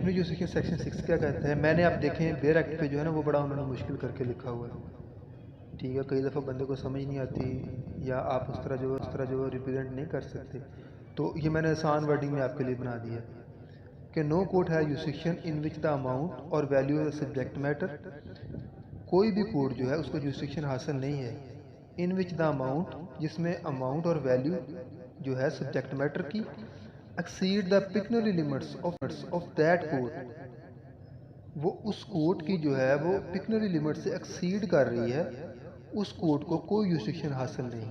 Picnic यूसिशन section 6 क्या कहता है। मैंने आप देखें बेयर एक्ट पे जो है ना वो बड़ा उन्होंने मुश्किल करके लिखा हुआ है, ठीक है। कई दफ़ा बंदे को समझ नहीं आती या आप उस तरह जो रिप्रेजेंट नहीं कर सकते, तो ये मैंने आसान वर्डिंग में आपके लिए बना दिया कि नो कोड है यूसिशन इन विच द अमाउंट और वैल्यू ऑफ सब्जेक्ट मैटर। कोई भी कोड जो है उसको यूसिशन हासिल नहीं है इन विच द अमाउंट जिसमें अमाउंट और वैल्यू जो है सब्जेक्ट मैटर की exceed the pecuniary limits of that code, वो उस कोड की जो है वो पिक्नरी लिमिट से एक्सीड कर रही है, उस कोड को कोई यूसिशन हासिल नहीं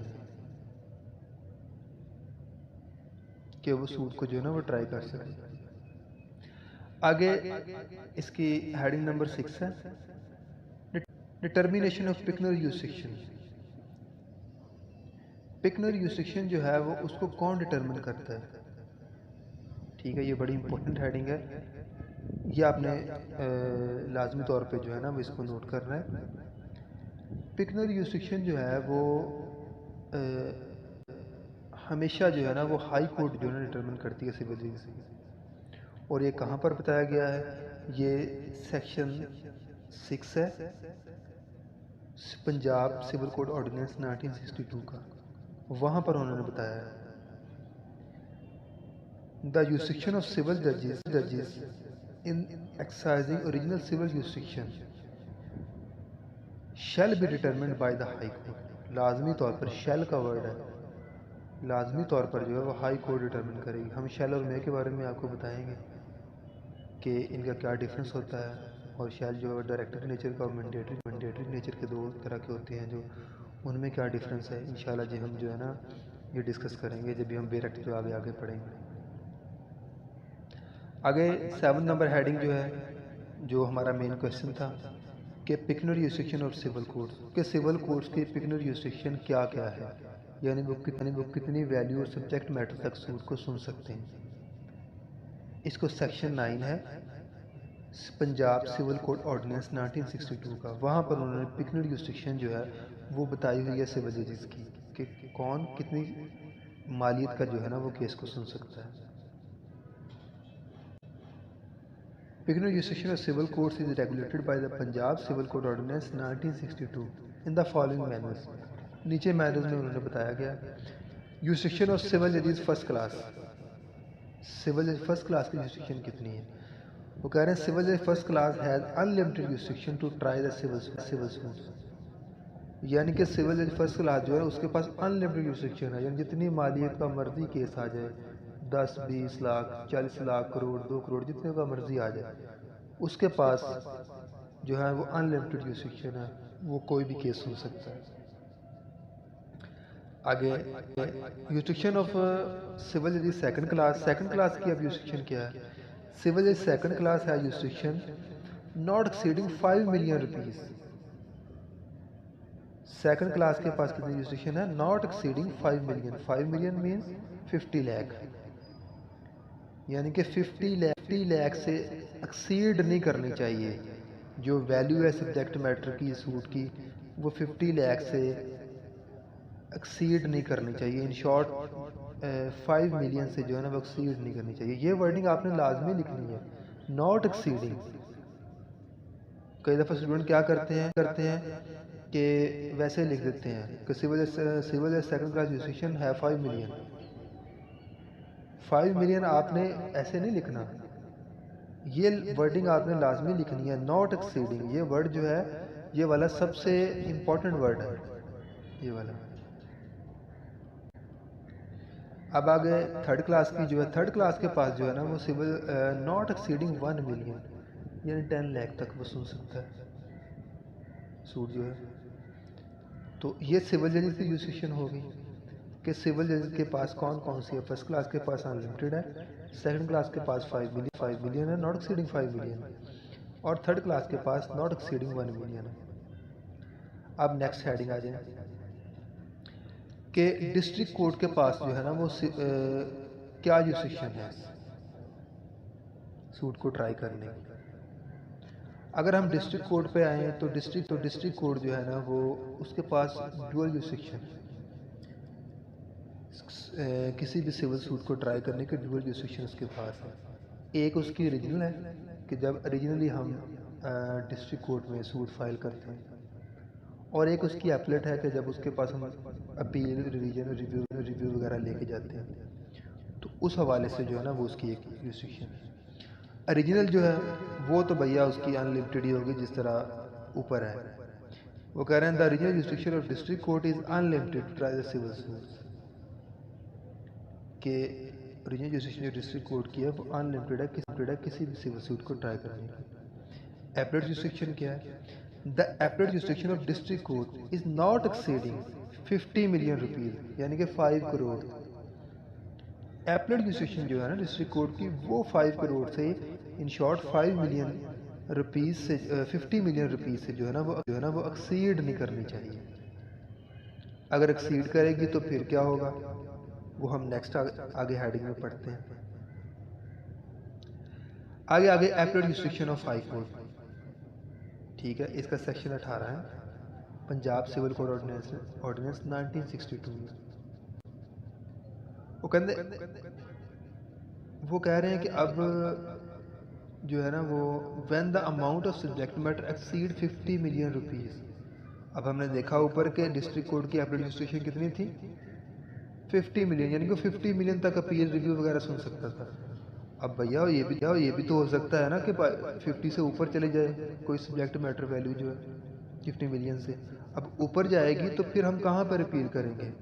कि वो सूट को जो है ना वो ट्राई कर सके। आगे इसकी हेडिंग नंबर 6 है डिटर्मिनेशन ऑफ पिक्नरी यूसिशन। पिक्नरी यूसिशन जो है वो उसको कौन डिटर्मिन करता है, ठीक है। ये बड़ी इंपॉर्टेंट हेडिंग है, ये आपने लाजमी तौर पे जो है ना वो इसको नोट करना है। पिक्नरी यूसिशन जो है वो हमेशा जो है ना वो हाई कोर्ट जो है ना डिटर्मिन करती है सिविल जज, और ये कहाँ पर बताया गया है, ये सेक्शन 6 है पंजाब सिविल कोड ऑर्डिनेंस 1962 का, वहाँ पर उन्होंने बताया है द यूसिक्शन ऑफ सिविल जजेस in exercising original civil jurisdiction shall be determined by the high court. लाजमी तौर पर शैल का वर्ड है, लाजमी तौर पर जो है वो हाई कोर्ट डिटर्मिन करेगी। हम शैल और मे के बारे में आपको बताएंगे कि इनका क्या डिफरेंस होता है, और शैल जो है डायरेक्टिव नेचर का और मैंडेटरी नेचर के दो तरह के होते हैं, जो उनमें क्या डिफरेंस है इंशाल्लाह जी हम जो है ना ये डिस्कस करेंगे जब भी हम बेयर एक्ट जो आगे पढ़ेंगे। आगे 7 नंबर हेडिंग जो है जो हमारा मेन क्वेश्चन था कि पिक्नरी यूसिक्शन और सिविल कोड्स के सिविल कोड्स की पिक्नरी यूसिक्शन क्या क्या है, यानी वो कितनी वैल्यू और सब्जेक्ट मैटर तक सूट को सुन सकते हैं। इसको सेक्शन 9 है पंजाब सिविल कोड ऑर्डिनेंस 1962 का, वहाँ पर उन्होंने पिक्नरी यूसिक्शन जो है वो बताई हुई है सिविल जजेस की कि कौन कितनी मालियत का जो है ना वो केस को सुन सकता है। Pickering jurisdiction of civil courts is regulated by the Punjab Civil Code Ordinance 1962 in the following manners। नीचे मैनर्स में उन्होंने बताया गया jurisdiction of civil judges first class। Civil जज फर्स्ट क्लास की jurisdiction कितनी है, वो कह रहे हैं सिविल जज first class has unlimited jurisdiction to try the civil suits, यानी कि सिविल जज फर्स्ट क्लास जो है उसके पास अनलिमिटेड jurisdiction है, यानी जितनी मालियत का मर्जी केस आ जाए 10-20 लाख 40 लाख करोड़ 2 करोड़ जितने का मर्जी आ जाए, उसके पास जो है वो अनलिमिटेड jurisdiction है, वो कोई भी केस सुन सकता है। आगे jurisdiction ऑफ सिविल जज सेकंड क्लास की अब jurisdiction क्या है। सिविल जज सेकंड क्लास है jurisdiction not exceeding 5 million rupees. Second class के पास कितनी jurisdiction है, not exceeding 5 million. 5 million means 50 lakh, यानी कि 50 लाख से एक्सीड नहीं करनी चाहिए। जो वैल्यू है सब्जेक्ट मैटर की सूट की वो 50 लाख से एक्सीड नहीं करनी चाहिए। इन शॉर्ट 5 मिलियन से जो है ना वो एक्सीड नहीं करनी चाहिए। ये वर्डिंग आपने लाजमी लिखनी है, नॉट एक्सीडिंग। कई दफ़ा स्टूडेंट क्या करते हैं कि वैसे लिख देते हैं कि सिविल सेकंड क्लास जुरिस्डिक्शन है 5 मिलियन। 5 मिलियन आपने ऐसे नहीं लिखना, ये वर्डिंग आपने लाजमी लिखनी है, नॉट एक्सीडिंग। ये वर्ड जो है ये वाला सबसे इम्पोर्टेंट वर्ड है, ये वाला। अब आगे थर्ड क्लास की जो है, थर्ड क्लास के पास जो है ना वो सिविल नॉट एक्सीडिंग 1 मिलियन यानी 10 लाख तक वो सुन सकता है सूट जो है। तो ये सिविल जजेस की जुरिस्डिक्शन होगी कि सिविल जज के पास कौन कौन सी है। फर्स्ट क्लास के पास अनलिमिटेड है, सेकंड क्लास के पास 5 मिलियन है नॉट एक्सीडिंग 5 मिलियन, और थर्ड क्लास के पास नॉट एक्सीडिंग 1 मिलियन है। अब नेक्स्ट हेडिंग आ जाए कि डिस्ट्रिक्ट कोर्ट के पास जो है ना वो क्या जुरिस्डिक्शन है सूट को ट्राई करने की। अगर हम डिस्ट्रिक्ट कोर्ट पे आए तो डिस्ट्रिक्ट कोर्ट जो है ना वो उसके पास डुअल जुरिस्डिक्शन, किसी भी सिविल सूट को ट्राई करने के डुअल जुरिस्डिक्शन उसके पास है। एक उसकी रीजनल है कि जब ओरिजिनली हम डिस्ट्रिक्ट कोर्ट में सूट फाइल करते हैं, और एक उसकी एपलेट है कि जब उसके पास हम अपील, रिवीजन, रिव्यू वगैरह लेके जाते हैं, तो उस हवाले से जो है ना वो उसकी एक रिस्ट्रिक्शन है। ओरिजिनल जो है वो तो भैया उसकी अनलिमिटेड ही होगी, जिस तरह ऊपर है। वो कह रहे हैं the original restriction of district court is unlimited try the civil suits, के ओरिजिनल रिस्ट्रिक्शन जो डिस्ट्रिक्ट कोर्ट की है वो अनलिमिटेड है किसी भी सिविल सूट को ट्राई करने की। एपलेट रिस्ट्रिक्शन क्या है? The appellate restriction of district court is not exceeding 50 million rupees, यानी कि 5 करोड़। एपलेट रिस्ट्रिक्शन जो है ना डिस्ट्रिक्ट कोर्ट की, वो 5 करोड़ से, इन शॉर्ट 5 मिलियन रुपीज़ से, 50 मिलियन रुपीज़ से जो है ना वो एक्सीड नहीं करनी चाहिए। अगर एक्सीड करेगी तो फिर क्या होगा, वो हम नेक्स्ट आगे हेडिंग में पढ़ते हैं। आगे appellate restriction of high court, ठीक है, इसका सेक्शन 18 है, पंजाब सिविल कोड ऑर्डिनेंस 1962। वो कह रहे हैं कि अब जो है ना वो when the amount of subject matter exceed 50 million rupees. अब हमने देखा ऊपर के डिस्ट्रिक्ट कोर्ट की एपलेट रजिस्ट्रेशन कितनी थी, 50 मिलियन, यानी कि 50 मिलियन तक अपील रिव्यू वगैरह सुन सकता था। अब भैया ये भी तो हो सकता है ना कि 50 से ऊपर चले जाए कोई सब्जेक्ट मैटर वैल्यू जो है 50 मिलियन से। अब ऊपर जाएगी तो फिर हम कहाँ पर अपील करेंगे?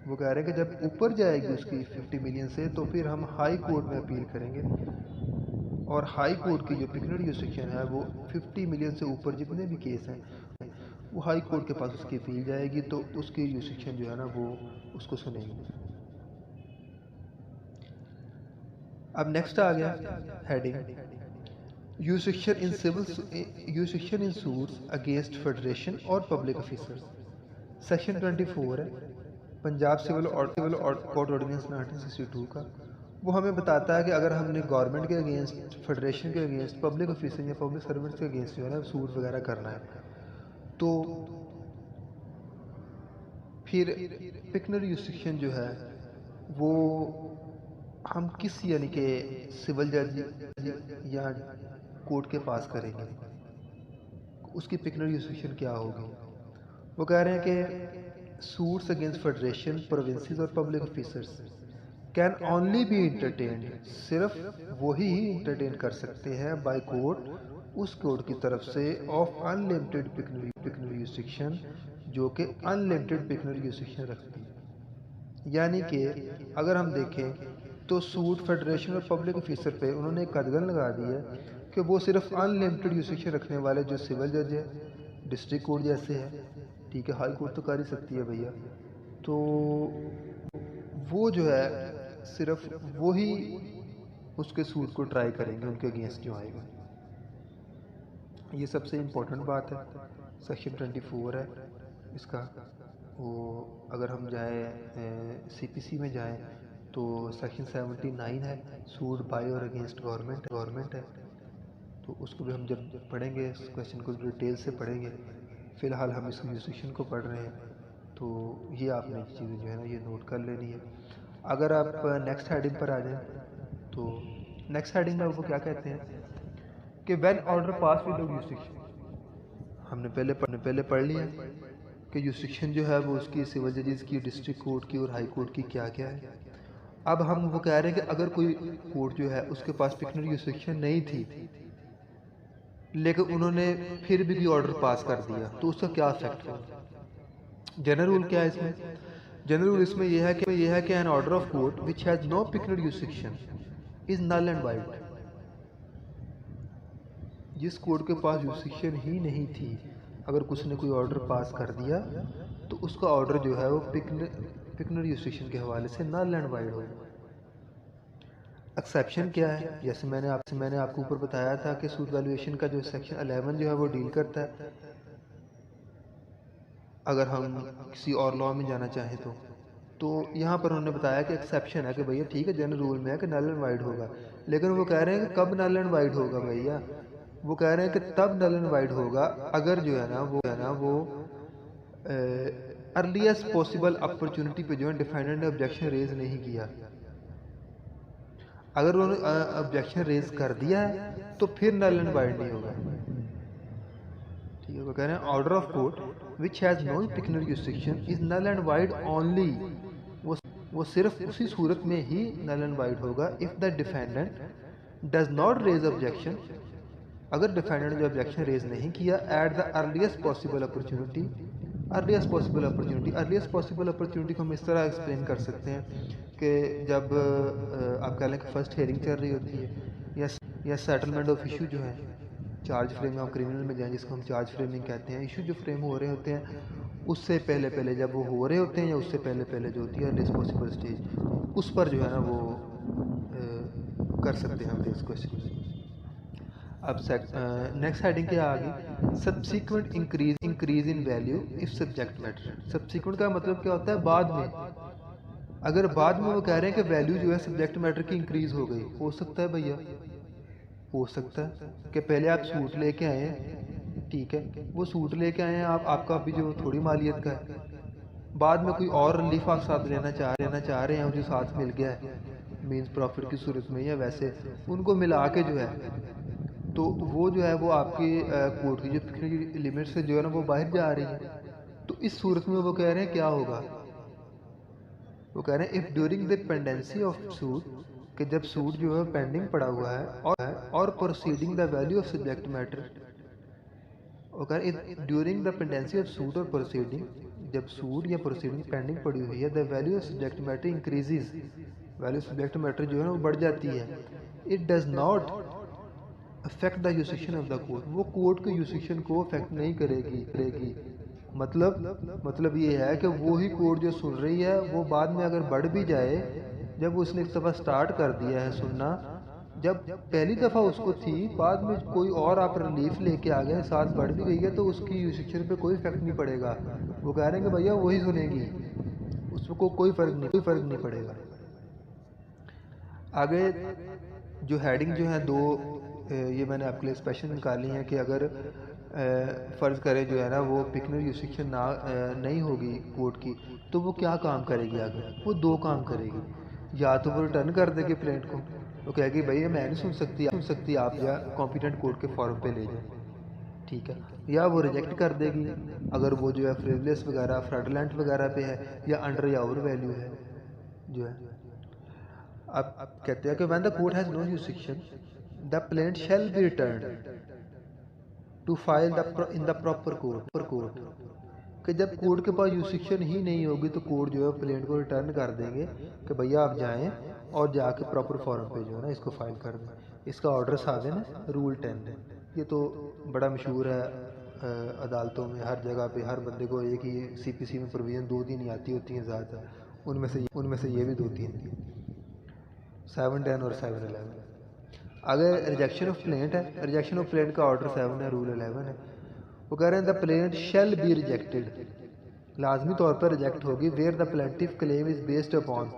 वो कह रहे हैं कि जब ऊपर जाएगी उसकी 50 मिलियन से तो फिर हम हाई कोर्ट में अपील करेंगे, और हाई कोर्ट की जो पिक्यूलियर जुरिसडिक्शन है वो 50 मिलियन से ऊपर जितने भी केस हैं वो हाई कोर्ट के पास उसकी अपील जाएगी, तो उसकी जुरिसडिक्शन जो है ना वो उसको सुनेंगे। अब नेक्स्ट आ गया heading jurisdiction in suits against federation और पब्लिक ऑफिसर्स। सेक्शन 24 है पंजाब सिविल कोड ऑर्डिनेंस 1962 का। वो हमें बताता है कि अगर हमने गवर्नमेंट के अगेंस्ट, फेडरेशन के अगेंस्ट, पब्लिक ऑफिसर या पब्लिक सर्वेंट्स के अगेंस्ट जो है ना सूट वगैरह करना है, तो फिर पिक्यूलियर जुरिसडिक्शन जो है वो हम किस यानी कि सिविल जज या कोर्ट के पास करेंगे, उसकी पिक्यूलियर जुरिसडिक्शन क्या होगी। वो कह रहे हैं कि सूट्स अगेंस्ट फेडरेशन, प्रोविंसेस और public officers can only be entertained, सिर्फ वही इंटरटेन कर सकते हैं बाय कोर्ट, उस कोर्ट की तरफ से, ऑफ अनलिमिटेड पिक्यूलियर जुरिसडिक्शन, जो कि अनलिमिटेड पिक्यूलियर जुरिसडिक्शन रखती है। यानी कि अगर हम देखें तो सूट फेडरेशन और पब्लिक ऑफिसर पे उन्होंने एक कदगन लगा दी है कि वो सिर्फ अनलिमिटेड जुरिसडिक्शन रखने वाले जो सिविल जज है, डिस्ट्रिक्ट कोर्ट जैसे है, ठीक है, हाई कोर्ट तो कर ही सकती है भैया, तो वो जो है सिर्फ वही उसके सूट को ट्राई करेंगे, उनके अगेंस्ट जो आएगा। ये सबसे इम्पोर्टेंट बात है, सेक्शन 24 है इसका। वो अगर हम जाए सीपीसी में जाएं तो सेक्शन 79 है, सूट बाय और अगेंस्ट गवर्नमेंट है, तो उसको भी हम जब पढ़ेंगे इस क्वेश्चन को डिटेल से पढ़ेंगे। फ़िलहाल हम इस जुरिसडिक्शन को पढ़ रहे हैं, तो ये आपने चीज़ें जो है ना ये नोट कर लेनी है। अगर आप नेक्स्ट हेडिंग पर आ जाएं तो नेक्स्ट हेडिंग में वो क्या कहते हैं कि when order pass with jurisdiction, हमने पहले पढ़ लिया कि जुरिसडिक्शन जो है वो उसकी सिविल जजेस की, डिस्ट्रिक्ट कोर्ट की और हाई कोर्ट की क्या क्या है। अब हम वो कह रहे हैं कि अगर कोई कोर्ट जो है उसके पास पिक्यूलियर जुरिसडिक्शन नहीं थी लेकिन उन्होंने फिर भी कोई ऑर्डर पास कर दिया, तो उसका क्या इफेक्ट होगा। जनरल रूल क्या है इसमें? जनरल रूल इसमें यह है कि an order of court which has no peculiar jurisdiction is null and void. जिस कोर्ट के पास जुरिसडिक्शन ही नहीं थी, अगर कुछ ने कोई ऑर्डर पास कर दिया तो उसका ऑर्डर जो है वो पिक्यूलियर जुरिसडिक्शन के हवाले से नल एंड वाइड होगा। एक्सेप्शन क्या है? जैसे मैंने आपको ऊपर बताया था कि सूट वैल्यूएशन का जो सेक्शन 11 जो है वो डील करता है, अगर हम किसी और लॉ में जाना चाहें तो यहाँ पर उन्होंने बताया कि एक्सेप्शन है कि भैया ठीक है जनरल रूल में है कि नल एंड वाइड होगा, लेकिन वो कह रहे हैं कि कब नल एंड वाइड होगा भैया। वो कह रहे हैं कि तब नल एंड वाइड होगा अगर जो है ना वो अर्लीस्ट पॉसिबल अपॉर्चुनिटी पे जो है डिफेंडेंट ने ऑब्जेक्शन रेज नहीं किया। अगर उन्होंने ऑब्जेक्शन रेज कर दिया है तो फिर नल एंड वाइड नहीं होगा। ठीक है, वो कह रहे हैं order of court which has no peculiar jurisdiction is null and void only, वो सिर्फ उसी सूरत में ही नल एंड वाइड होगा if the defendant does not raise objection, अगर डिफेंडेंट ने जो ऑब्जेक्शन रेज नहीं किया at the earliest possible opportunity. Earliest possible opportunity, earliest possible opportunity को हम इस तरह एक्सप्लेन कर सकते हैं कि जब आप कह लें कि फर्स्ट हियरिंग चल रही होती है या सेटलमेंट ऑफ इशू जो है, चार्ज फ्रेम हम क्रिमिनल में जाएं जिसको हम चार्ज फ्रेमिंग कहते हैं, इशू जो फ्रेम हो रहे होते हैं उससे पहले पहले जब वो हो रहे होते हैं या उससे पहले पहले जो होती है अर्लीस्ट पॉसिबल स्टेज, उस पर जो है ना वो कर सकते हैं हम रेज क्वेश्चन। अब नेक्स्ट हेडिंग क्या आ गई, subsequent increase in value if subject matter. Subsequent का मतलब क्या होता है, बाद में, अगर बाद में वो कह रहे हैं कि वैल्यू जो है सब्जेक्ट मैटर की इंक्रीज हो गई, हो सकता है भैया, हो सकता है कि पहले आप सूट लेके आए हैं, ठीक है, वो सूट लेके आए हैं आप, आपका अभी जो थोड़ी मालियत का है, बाद में कोई और रिलीफ आप साथ लेना चाह रहे हैं, जो साथ मिल गया है मीन्स प्रॉफिट की सूरत में या वैसे, उनको मिला के जो है तो वो जो है वो आपकी कोर्ट की जो फिक्स लिमिट से जो है ना वो बाहर जा रही है। तो इस सूरत में वो कह रहे हैं क्या होगा, वो कह रहे हैं if during the pendency of suit, कि जब सूट जो है पेंडिंग पड़ा हुआ है और proceeding the value of subject matter, वो कह रहे हैं during the pendency of suit और प्रोसीडिंग, जब सूट या प्रोसीडिंग पेंडिंग पड़ी हुई है, the value of subject matter increases, value of subject matter जो है ना वो बढ़ जाती है। It does not affect the jurisdiction of the court, वो कोर्ट के यूसिक्शन को अफेक्ट नहीं करेगी। मतलब ये है कि वो ही कोर्ट जो सुन रही है वो बाद में अगर बढ़ भी जाए, जब उसने एक दफ़ा स्टार्ट कर दिया है सुनना, जब पहली दफ़ा उसको थी, बाद में कोई और आप रिलीफ लेके आ गए, साथ बढ़ भी गई है, तो उसकी यूसिक्शन पे कोई इफेक्ट नहीं पड़ेगा। वो कह रहे हैं कि भैया वही सुनेगी, उसको कोई फ़र्क नहीं पड़ेगा। आगे जो हेडिंग जो है दो, ये मैंने आपके लिए स्पेशल निकाली है कि अगर फ़र्ज़ करे जो है ना वो पिक्यूलियर यूसिक्शन नहीं होगी कोर्ट की, तो वो क्या काम करेगी आगे, वो दो काम करेगी, या तो वो रिटर्न कर देगी प्लेंट को, वो कहेगी भैया मैं नहीं सुन सकती आप या कॉम्पिटेंट कोर्ट के फॉर्म पे ले जाए, ठीक है, या वो रिजेक्ट कर देगी अगर वो जो है फ्रिवलेस वगैरह फ्रॉडलेंट वगैरह पे है या अंडर या ओवर वैल्यू है जो है। अब कहते हैं कि when the court has no jurisdiction the plaint shall be returned to file in the proper court, कि जब कोर्ट के पास यूसिक्शन ही नहीं होगी तो कोर्ट जो है प्लेंट को रिटर्न कर देंगे कि भैया आप जाएं और जाके प्रॉपर फॉर्म पे जो है ना इसको फाइल कर दें। इसका ऑर्डर 7 है, रूल 10 है, ये तो बड़ा मशहूर है अदालतों में, हर जगह पे हर बंदे को एक ही CPC में प्रोविज़न 2-3 ही आती होती हैं ज़्यादातर, उनमें से ये भी 2-3 थी, 7-10 और 7-11। अगर रिजेक्शन ऑफ प्लेंट है, रिजेक्शन ऑफ प्लेंट का ऑर्डर 7 है, रूल 11 है, वो कह रहे हैं the plaint shall be rejected, लाजमी तौर पर रिजेक्ट होगी, where the plaintiff claim is based upon,